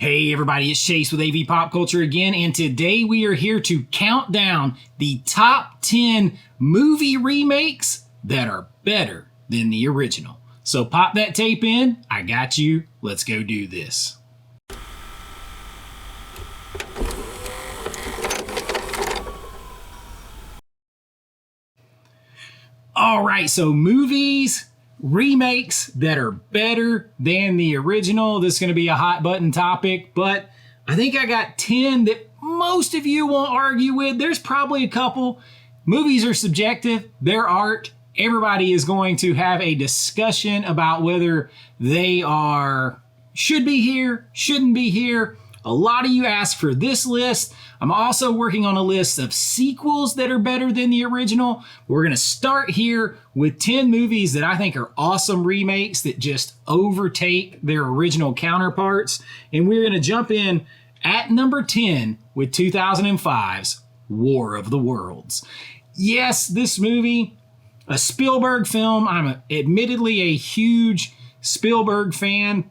Hey everybody, it's Chase with AVA Pop Culture again, and today we are here to count down the top 10 movie remakes that are better than the original. So pop that tape in, I got you, let's go do this. Alright, so movies, remakes that are better than the original. This is going to be a hot button topic, but I think I got 10 that most of you won't argue with. There's probably a couple. Movies are subjective, they're art. Everybody is going to have a discussion about whether they should be here, shouldn't be here. A lot of you asked for this list. I'm also working on a list of sequels that are better than the original. We're going to start here with 10 movies that I think are awesome remakes that just overtake their original counterparts. And we're going to jump in at number 10 with 2005's War of the Worlds. Yes, this movie, a Spielberg film. I'm admittedly a huge Spielberg fan.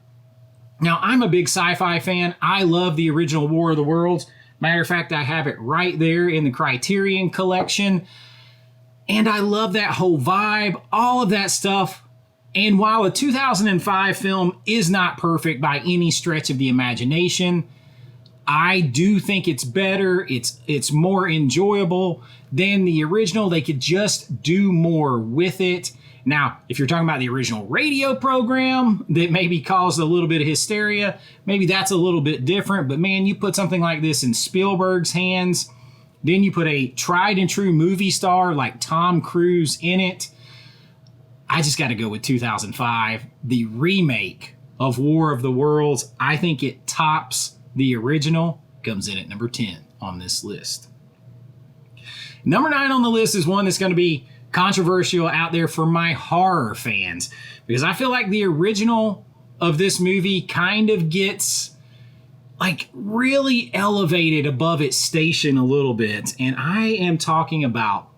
Now, I'm a big sci-fi fan. I love the original War of the Worlds. Matter of fact, I have it right there in the Criterion collection. And I love that whole vibe, all of that stuff. And while a 2005 film is not perfect by any stretch of the imagination, I do think it's better. It's more enjoyable than the original. They could just do more with it. Now, if you're talking about the original radio program that maybe caused a little bit of hysteria, maybe that's a little bit different. But man, you put something like this in Spielberg's hands, then you put a tried and true movie star like Tom Cruise in it. I just got to go with 2005. The remake of War of the Worlds, I think it tops the original, comes in at number 10 on this list. Number 9 on the list is one that's going to be controversial out there for my horror fans, because I feel like the original of this movie kind of gets like really elevated above its station a little bit. And I am talking about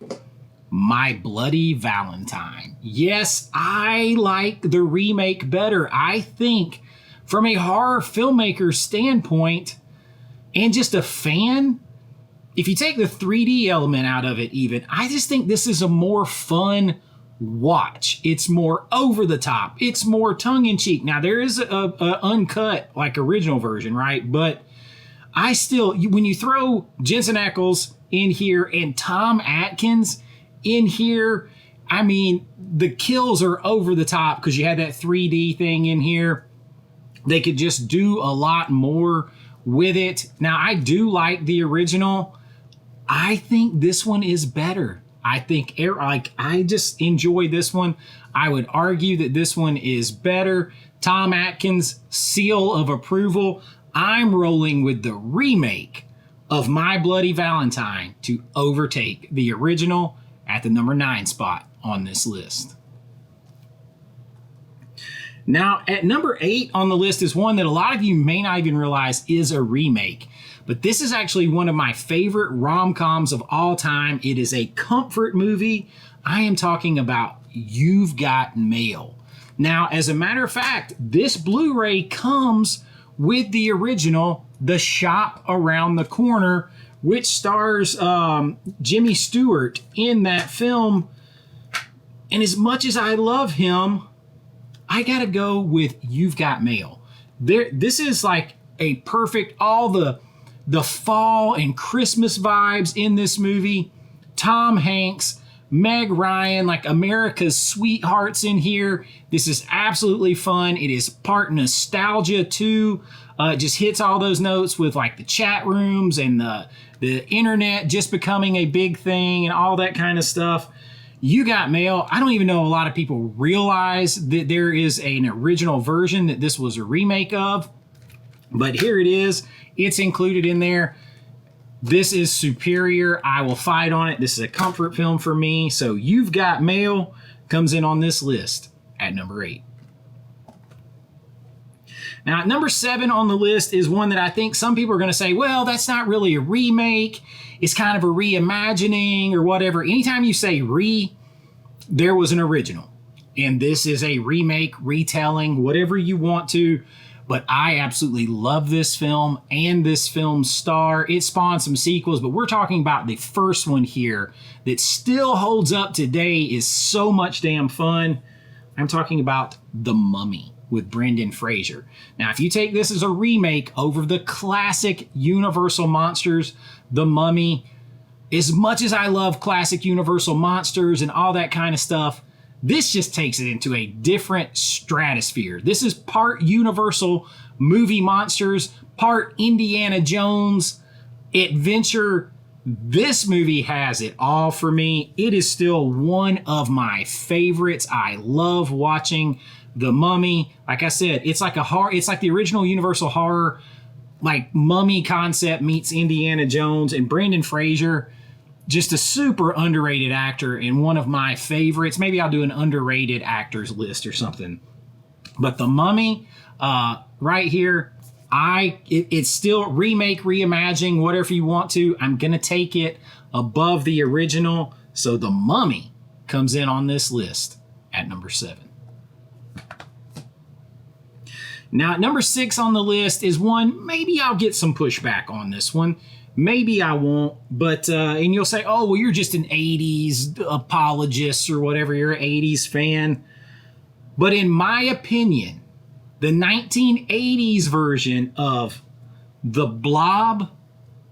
My Bloody Valentine. Yes, I like the remake better. I think from a horror filmmaker standpoint and just a fan, if you take the 3D element out of it even, I just think this is a more fun watch. It's more over the top. It's more tongue-in-cheek. Now, there is a uncut, like, original version, right? But I still, when you throw Jensen Ackles in here and Tom Atkins in here, I mean, the kills are over the top because you had that 3D thing in here. They could just do a lot more with it. Now, I do like the original. I think this one is better. I just enjoy this one. I would argue that this one is better. Tom Atkins, seal of approval. I'm rolling with the remake of My Bloody Valentine to overtake the original at the number 9 spot on this list. Now, at number 8 on the list is one that a lot of you may not even realize is a remake. But this is actually one of my favorite rom-coms of all time. It is a comfort movie. I am talking about You've Got Mail. Now, as a matter of fact, this Blu-ray comes with the original, The Shop Around the Corner, which stars Jimmy Stewart in that film. And as much as I love him, I gotta go with You've Got Mail. This is like a perfect, all the fall and Christmas vibes in this movie. Tom Hanks, Meg Ryan, like America's sweethearts in here. This is absolutely fun. It is part nostalgia too. It just hits all those notes with like the chat rooms and the internet just becoming a big thing and all that kind of stuff. You Got Mail. I don't even know a lot of people realize that there is an original version that this was a remake of. But here it is. It's included in there. This is superior. I will fight on it. This is a comfort film for me. So You've Got Mail comes in on this list at number 8. Now, at number 7 on the list is one that I think some people are going to say, well, that's not really a remake. It's kind of a reimagining or whatever. Anytime you say there was an original. And this is a remake, retelling, whatever you want to. but I absolutely love this film and this film's star. It spawned some sequels, but we're talking about the first one here that still holds up today, is so much damn fun. I'm talking about The Mummy with Brendan Fraser. Now, if you take this as a remake over the classic Universal monsters, The Mummy, as much as I love classic Universal monsters and all that kind of stuff, this just takes it into a different stratosphere. This is part Universal movie monsters, part Indiana Jones adventure. This movie has it all for me. It is still one of my favorites. I love watching The Mummy. Like I said, it's like a horror. It's like the original Universal horror, like Mummy concept meets Indiana Jones, and Brendan Fraser, just a super underrated actor and one of my favorites. Maybe I'll do an underrated actors list or something. But The Mummy, right here, it's still remake, reimagining, whatever you want to. I'm going to take it above the original. So The Mummy comes in on this list at number 7. Now, at number 6 on the list is one, maybe I'll get some pushback on this one. Maybe I won't, but, and you'll say, oh, well, you're just an 80s apologist or whatever, you're an 80s fan. But in my opinion, the 1980s version of The Blob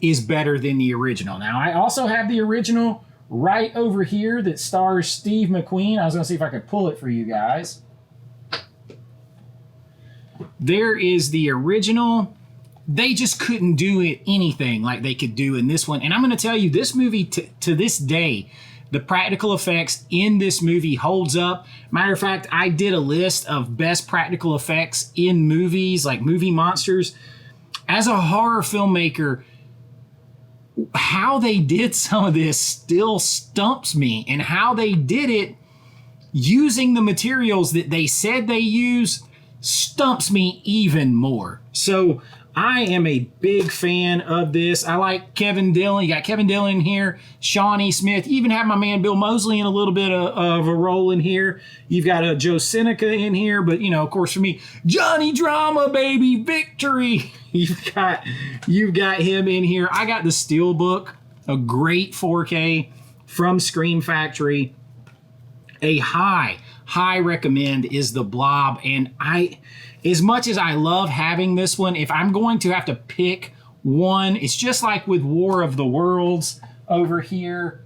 is better than the original. Now, I also have the original right over here that stars Steve McQueen. I was going to see if I could pull it for you guys. There is the original. They just couldn't do anything like they could do in this one. And I'm going to tell you, this movie, to this day, the practical effects in this movie holds up. Matter of fact, I did a list of best practical effects in movies, like movie monsters. As a horror filmmaker, how they did some of this still stumps me. And how they did it using the materials that they said they used stumps me even more. So I am a big fan of this. I like Kevin Dillon. You got Kevin Dillon here, Shawnee Smith. You even have my man Bill Moseley in a little bit of a role in here. You've got Joe Seneca in here, but of course for me, Johnny Drama, baby, victory. You've got him in here. I got the Steelbook, a great 4K from Scream Factory. A high recommend is The Blob, and as much as I love having this one, if I'm going to have to pick one, it's just like with War of the Worlds over here.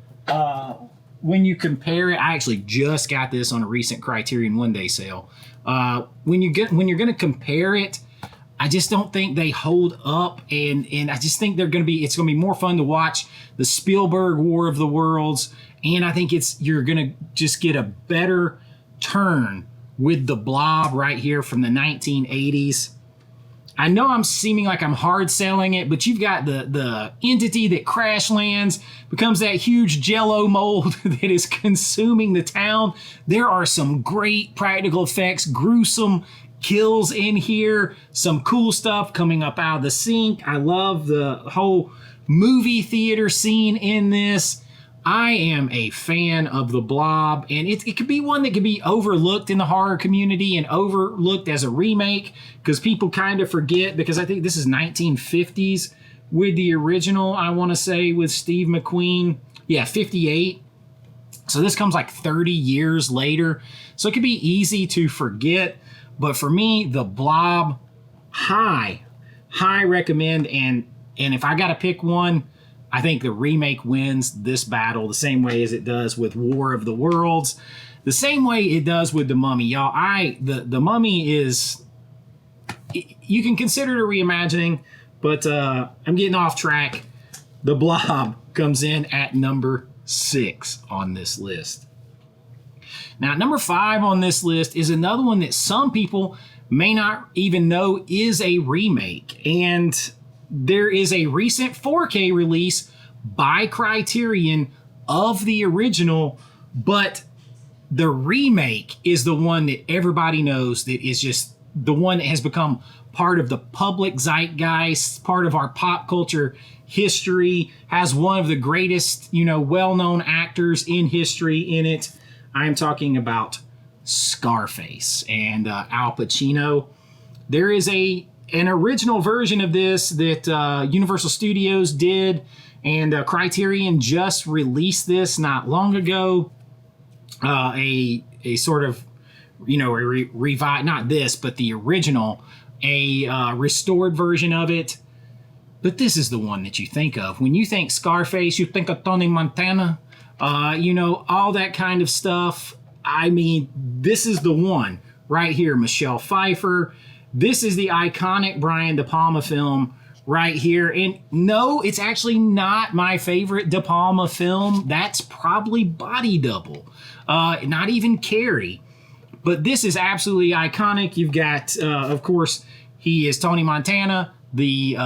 When you compare it, I actually just got this on a recent Criterion one-day sale. When you're going to compare it, I just don't think they hold up, and I just think it's going to be more fun to watch the Spielberg War of the Worlds, and I think you're going to just get a better turn with The Blob right here from the 1980s. I know I'm seeming like I'm hard selling it, but you've got the entity that crash lands, becomes that huge jello mold that is consuming the town. There are some great practical effects, gruesome kills in here, some cool stuff coming up out of the sink. I love the whole movie theater scene in this. I am a fan of The Blob, and it could be one that could be overlooked in the horror community and overlooked as a remake because people kind of forget, because I think this is 1950s with the original, I want to say, with Steve McQueen. Yeah, 58. So this comes like 30 years later. So it could be easy to forget. But for me, The Blob, high recommend. And if I got to pick one, I think the remake wins this battle the same way as it does with War of the Worlds, the same way it does with The Mummy. Y'all, the Mummy is, you can consider it a reimagining, but I'm getting off track. The Blob comes in at number 6 on this list. Now, number 5 on this list is another one that some people may not even know is a remake, and there is a recent 4K release by Criterion of the original, but the remake is the one that everybody knows, that is just the one that has become part of the public zeitgeist, part of our pop culture history, has one of the greatest, well-known actors in history in it. I am talking about Scarface and Al Pacino. There is an original version of this that Universal Studios did, and Criterion just released this not long ago. A sort of, revive, not this, but the original, a restored version of it. But this is the one that you think of. When you think Scarface, you think of Tony Montana, all that kind of stuff. I mean, this is the one right here, Michelle Pfeiffer. This is the iconic Brian De Palma film right here. And no, it's actually not my favorite De Palma film. That's probably Body Double, not even Carrie. But this is absolutely iconic. You've got, of course, he is Tony Montana, the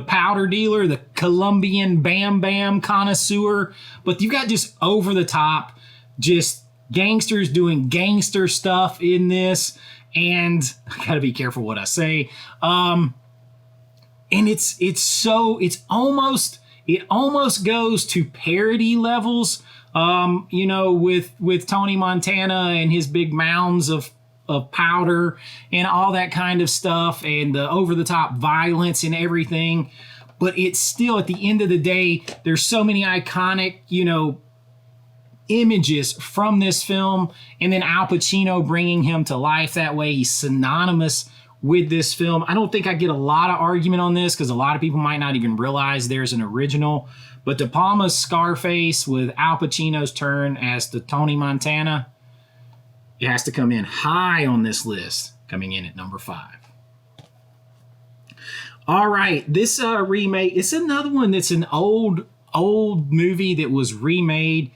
powder dealer, the Colombian Bam Bam connoisseur. But you've got just over the top, just gangsters doing gangster stuff in this. And I gotta be careful what I say. And it almost goes to parody levels. With Tony Montana and his big mounds of powder and all that kind of stuff, and the over-the-top violence and everything. But it's still, at the end of the day, there's so many iconic, images from this film. And then Al Pacino bringing him to life that way. He's synonymous with this film. I don't think I get a lot of argument on this because a lot of people might not even realize there's an original. But De Palma's Scarface with Al Pacino's turn as the Tony Montana, it has to come in high on this list, coming in at number 5. All right, this remake, it's another one that's an old movie that was remade.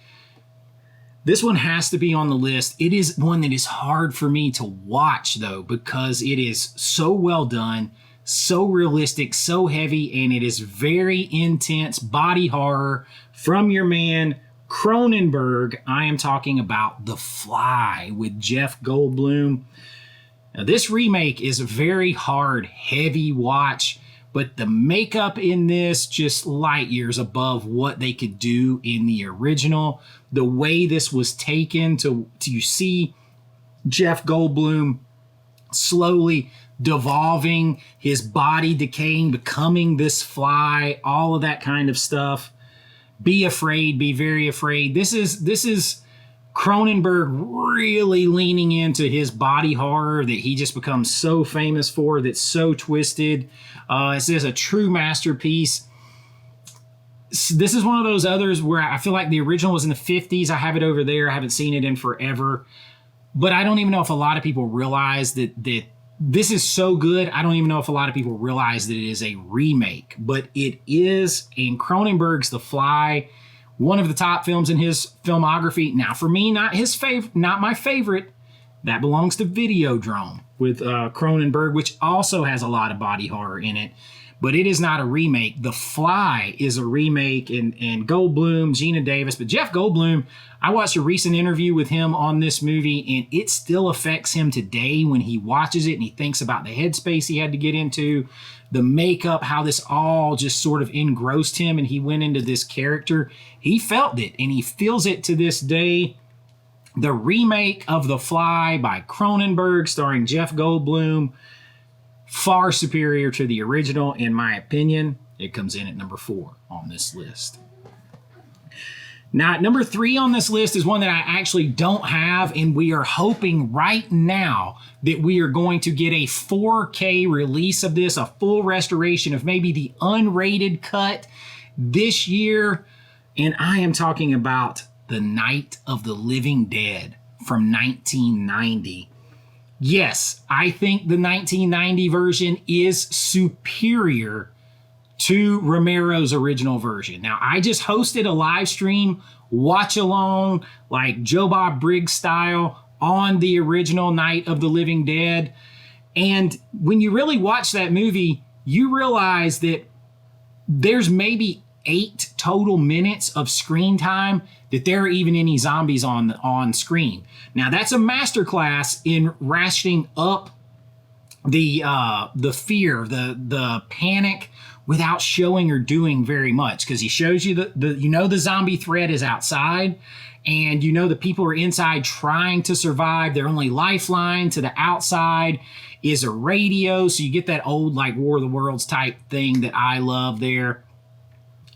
This one has to be on the list. It is one that is hard for me to watch, though, because it is so well done, so realistic, so heavy, and it is very intense body horror from your man Cronenberg. I am talking about The Fly with Jeff Goldblum. Now, this remake is a very hard, heavy watch, but the makeup in this just light years above what they could do in the original. The way this was taken to you see Jeff Goldblum slowly devolving, his body decaying, becoming this fly, all of that kind of stuff. Be afraid, be very afraid. This is Cronenberg really leaning into his body horror that he just becomes so famous for, that's so twisted. This is a true masterpiece. This is one of those others where I feel like the original was in the 50s. I have it over there. I haven't seen it in forever. But I don't even know if a lot of people realize that this is so good. I don't even know if a lot of people realize that it is a remake. But it is, and Cronenberg's The Fly, one of the top films in his filmography. Now, for me, not my favorite. That belongs to Videodrome with Cronenberg, which also has a lot of body horror in it. But it is not a remake. The Fly is a remake, and Goldblum, Gina Davis. But Jeff Goldblum, I watched a recent interview with him on this movie, and it still affects him today when he watches it and he thinks about the headspace he had to get into, the makeup, how this all just sort of engrossed him, and he went into this character. He felt it, and he feels it to this day. The remake of The Fly by Cronenberg, starring Jeff Goldblum, far superior to the original, in my opinion. It comes in at number 4 on this list. Now, at number 3 on this list is one that I actually don't have, and we are hoping right now that we are going to get a 4K release of this, a full restoration of maybe the unrated cut this year. And I am talking about The Night of the Living Dead from 1990. Yes, I think the 1990 version is superior to Romero's original version. Now, I just hosted a live stream, watch along, like Joe Bob Briggs style, on the original Night of the Living Dead. And when you really watch that movie, you realize that there's maybe 8 total minutes of screen time that there are even any zombies on screen. Now, that's a masterclass in ratcheting up the fear, the panic without showing or doing very much, because he shows you the zombie threat is outside, and the people are inside trying to survive. Their only lifeline to the outside is a radio, so you get that old like War of the Worlds type thing that I love there.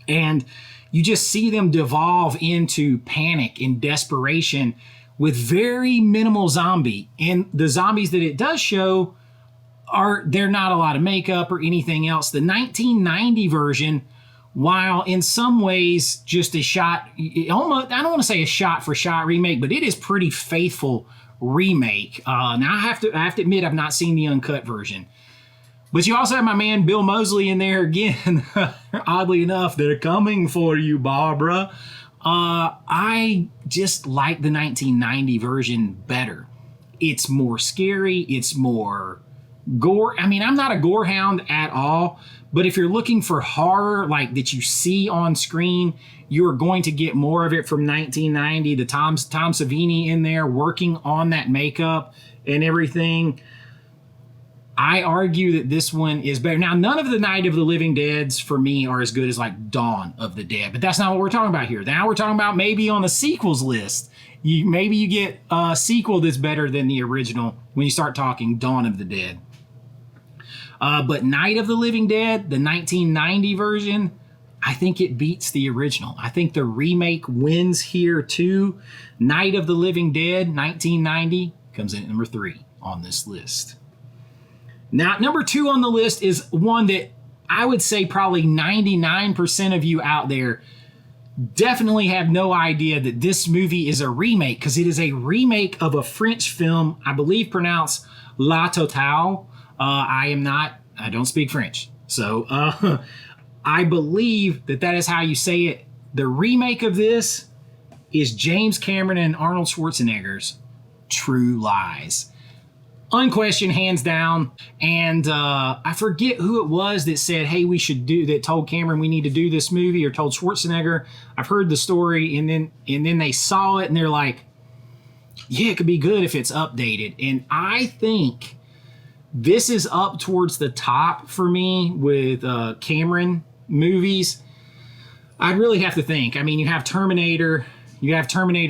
And you just see them devolve into panic and desperation with very minimal zombie. And the zombies that it does show they're not a lot of makeup or anything else. The 1990 version, while in some ways just a shot, almost, I don't want to say a shot for shot remake, but it is pretty faithful remake. Now I have to admit, I've not seen the uncut version. But you also have my man Bill Moseley in there again, oddly enough. They're coming for you, Barbara. I just like the 1990 version better. It's more scary. It's more gore. I mean, I'm not a gore hound at all, but if you're looking for horror like that you see on screen, you're going to get more of it from 1990. The Tom Savini in there working on that makeup and everything. I argue that this one is better. Now, none of the Night of the Living Deads for me are as good as like Dawn of the Dead, but that's not what we're talking about here. Now we're talking about maybe on the sequels list. Maybe you get a sequel that's better than the original when you start talking Dawn of the Dead. But Night of the Living Dead, the 1990 version, I think it beats the original. I think the remake wins here too. Night of the Living Dead, 1990, comes in at number 3 on this list. Now, number 2 on the list is one that I would say probably 99% of you out there definitely have no idea that this movie is a remake, because it is a remake of a French film, I believe pronounced La Totale. I don't speak French. So I believe that is how you say it. The remake of this is James Cameron and Arnold Schwarzenegger's True Lies. Unquestioned, hands down. And I forget who it was that said, hey, that told Cameron we need to do this movie, or told Schwarzenegger. I've heard the story, and then they saw it and they're like, yeah, it could be good if it's updated. And I think this is up towards the top for me with Cameron movies. I'd really have to think. I mean, you have Terminator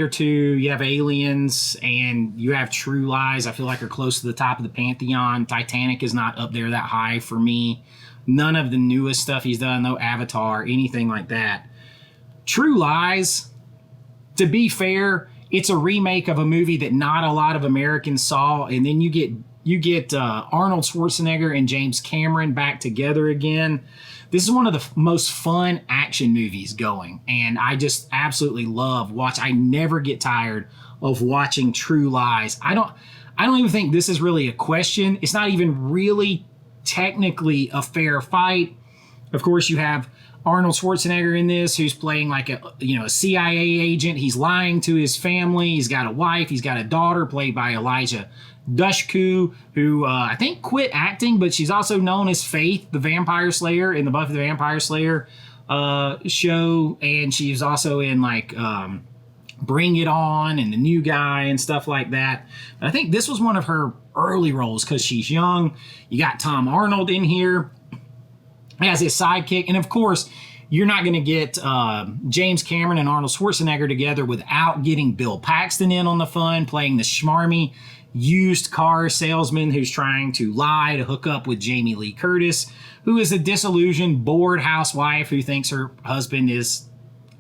2, you have Aliens, and you have True Lies. I feel like are close to the top of the pantheon. Titanic is not up there that high for me. None of the newest stuff he's done, no Avatar, anything like that. True Lies, to be fair, it's a remake of a movie that not a lot of Americans saw, and then you get Arnold Schwarzenegger and James Cameron back together again. This is one of the most fun action movies going, and I just absolutely love I never get tired of watching True Lies. I don't even think this is really a question. It's not even really technically a fair fight. Of course, you have Arnold Schwarzenegger in this, who's playing like a CIA agent. He's lying to his family. He's got a wife. He's got a daughter played by Elijah Dushku, who I think quit acting, but she's also known as Faith, the Vampire Slayer, in the Buffy the Vampire Slayer show, and she's also in like Bring It On and The New Guy and stuff like that. But I think this was one of her early roles because she's young. You got Tom Arnold in here as his sidekick, and of course, you're not going to get James Cameron and Arnold Schwarzenegger together without getting Bill Paxton in on the fun, playing the schmarmy used car salesman who's trying to lie to hook up with Jamie Lee Curtis, who is a disillusioned, bored housewife who thinks her husband is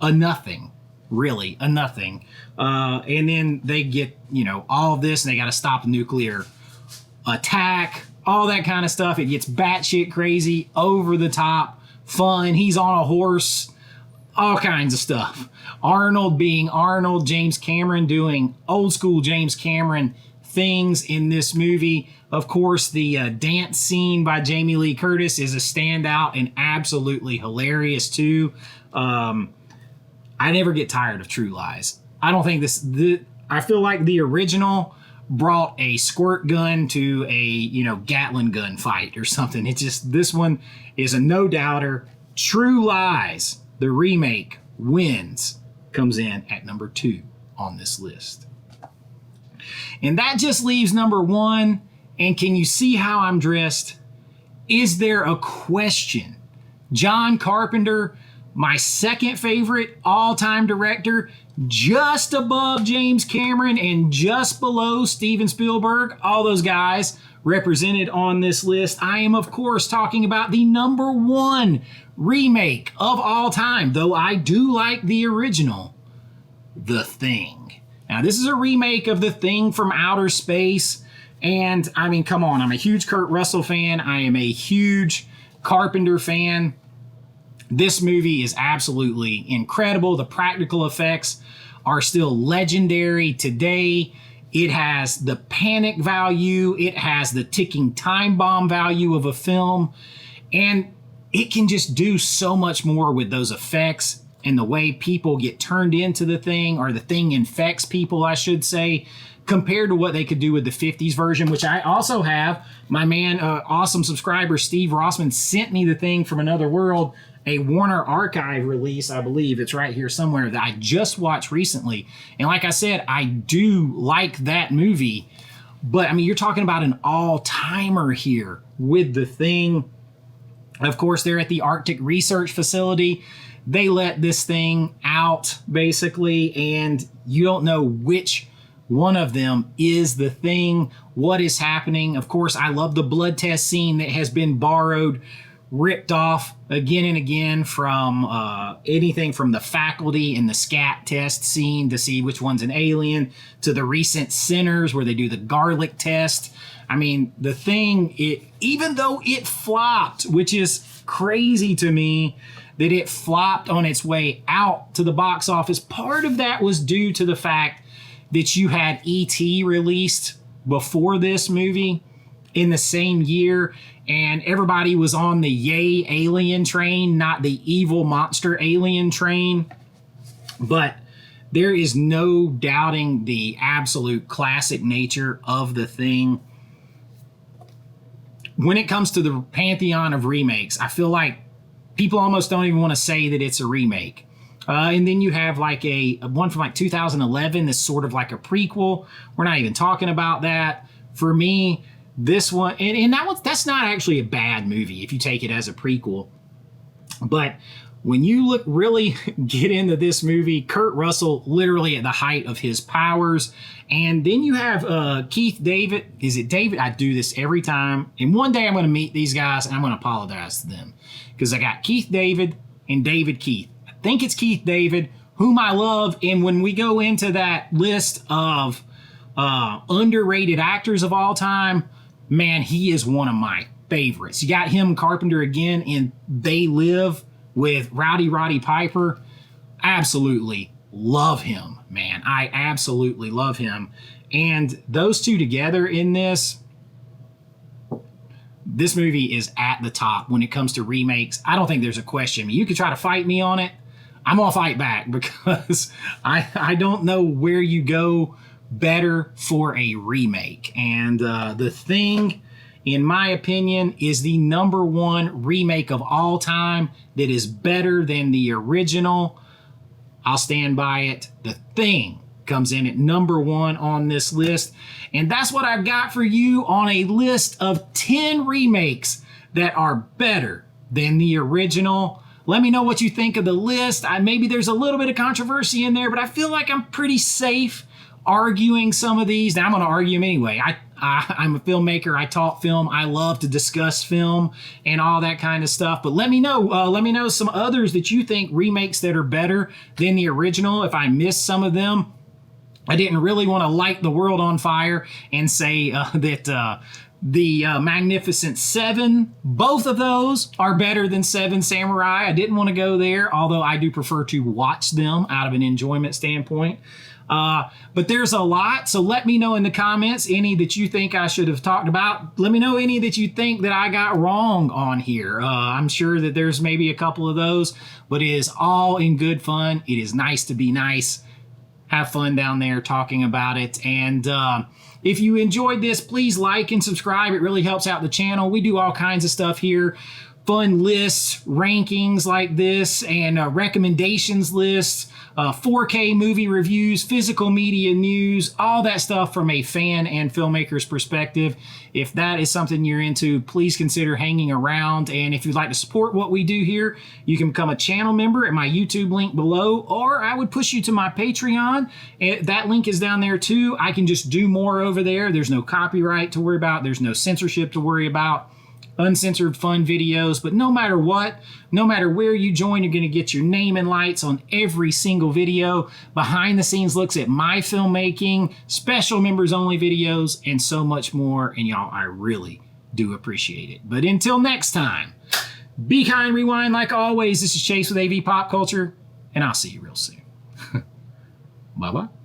a nothing, really a nothing. And then they get, all this, and they got to stop a nuclear attack, all that kind of stuff. It gets batshit crazy, over the top, fun. He's on a horse, all kinds of stuff. Arnold being Arnold, James Cameron doing old school James Cameron things in this movie. Of course, the dance scene by Jamie Lee Curtis is a standout and absolutely hilarious too. I never get tired of True Lies. I don't think I feel like the original brought a squirt gun to a Gatling gun fight or something. It's just, this one is a no doubter. True Lies, the remake, wins, comes in at number 2 on this list. And that just leaves number 1. And can you see how I'm dressed? Is there a question John Carpenter, my second favorite all-time director, just above James Cameron and just below Steven Spielberg, all those guys represented on this list. I am, of course, talking about the number one remake of all time, though I do like the original, The Thing. Now, this is a remake of The Thing from outer space, and I mean, come on, I'm a huge Kurt Russell fan. I am a huge Carpenter fan. This movie is absolutely incredible. The practical effects are still legendary today. It has the panic value. It has the ticking time bomb value of a film. And it can just do so much more with those effects and the way people get turned into the thing, or the thing infects people, I should say, compared to what they could do with the 50s version, which I also have. My man, awesome subscriber, Steve Rossman, sent me The Thing from Another World, a Warner Archive release, I believe. It's right here somewhere, that I just watched recently. And like I said, I do like that movie. But I mean, you're talking about an all-timer here with The Thing. Of course, they're at the Arctic Research Facility. They let this thing out, basically, and you don't know which one of them is the thing, what is happening. Of course, I love the blood test scene that has been borrowed, ripped off again and again from anything from the faculty and the scat test scene to see which one's an alien, to the recent Sinners where they do the garlic test. I mean, The Thing, even though it flopped, which is crazy to me that it flopped on its way out to the box office, part of that was due to the fact that you had E.T. released before this movie in the same year, and everybody was on the yay alien train, not the evil monster alien train. But there is no doubting the absolute classic nature of The Thing. When it comes to the pantheon of remakes, I feel like people almost don't even want to say that it's a remake. And then you have like a one from like 2011 that's sort of like a prequel. We're not even talking about that. For me, this one, and that's not actually a bad movie if you take it as a prequel. But when you really get into this movie, Kurt Russell literally at the height of his powers. And then you have Keith David. Is it David? I do this every time. And one day I'm going to meet these guys and I'm going to apologize to them, because I got Keith David and David Keith. I think it's Keith David, whom I love. And when we go into that list of underrated actors of all time, man, he is one of my favorites. You got him, Carpenter, again in They Live with Rowdy Roddy Piper. Absolutely love him, man. I absolutely love him. And those two together in this movie is at the top when it comes to remakes. I don't think there's a question. You could try to fight me on it. I'm going to fight back, because I don't know where you go better for a remake. And The Thing, in my opinion, is the number one remake of all time that is better than the original. I'll stand by it. The Thing comes in at number one on this list. And that's what I've got for you on a list of 10 remakes that are better than the original. Let me know what you think of the list. Maybe there's a little bit of controversy in there, but I feel like I'm pretty safe arguing some of these. Now, I'm going to argue them anyway. I'm a filmmaker. I taught film. I love to discuss film and all that kind of stuff. But let me know some others that you think remakes that are better than the original. If I missed some of them, I didn't really want to light the world on fire and say that the Magnificent Seven, both of those are better than Seven Samurai. I didn't want to go there, although I do prefer to watch them out of an enjoyment standpoint. But there's a lot, so let me know in the comments any that you think I should have talked about. Let me know any that you think that I got wrong on here. I'm sure that there's maybe a couple of those, but it is all in good fun. It is nice to be nice. Have fun down there talking about it. And if you enjoyed this, please like and subscribe. It really helps out the channel. We do all kinds of stuff here fun lists, rankings like this, and recommendations lists, 4K movie reviews, physical media news, all that stuff from a fan and filmmaker's perspective. If that is something you're into, please consider hanging around. And if you'd like to support what we do here, you can become a channel member at my YouTube link below, or I would push you to my Patreon. That link is down there too. I can just do more over there. There's no copyright to worry about. There's no censorship to worry about. Uncensored fun videos. But no matter what, no matter where you join, you're going to get your name and lights on every single video, behind the scenes looks at my filmmaking, special members only videos, and so much more. And y'all, I really do appreciate it. But until next time, be kind, rewind like always. This is Chase with AV Pop Culture, and I'll see you real soon. Bye-bye.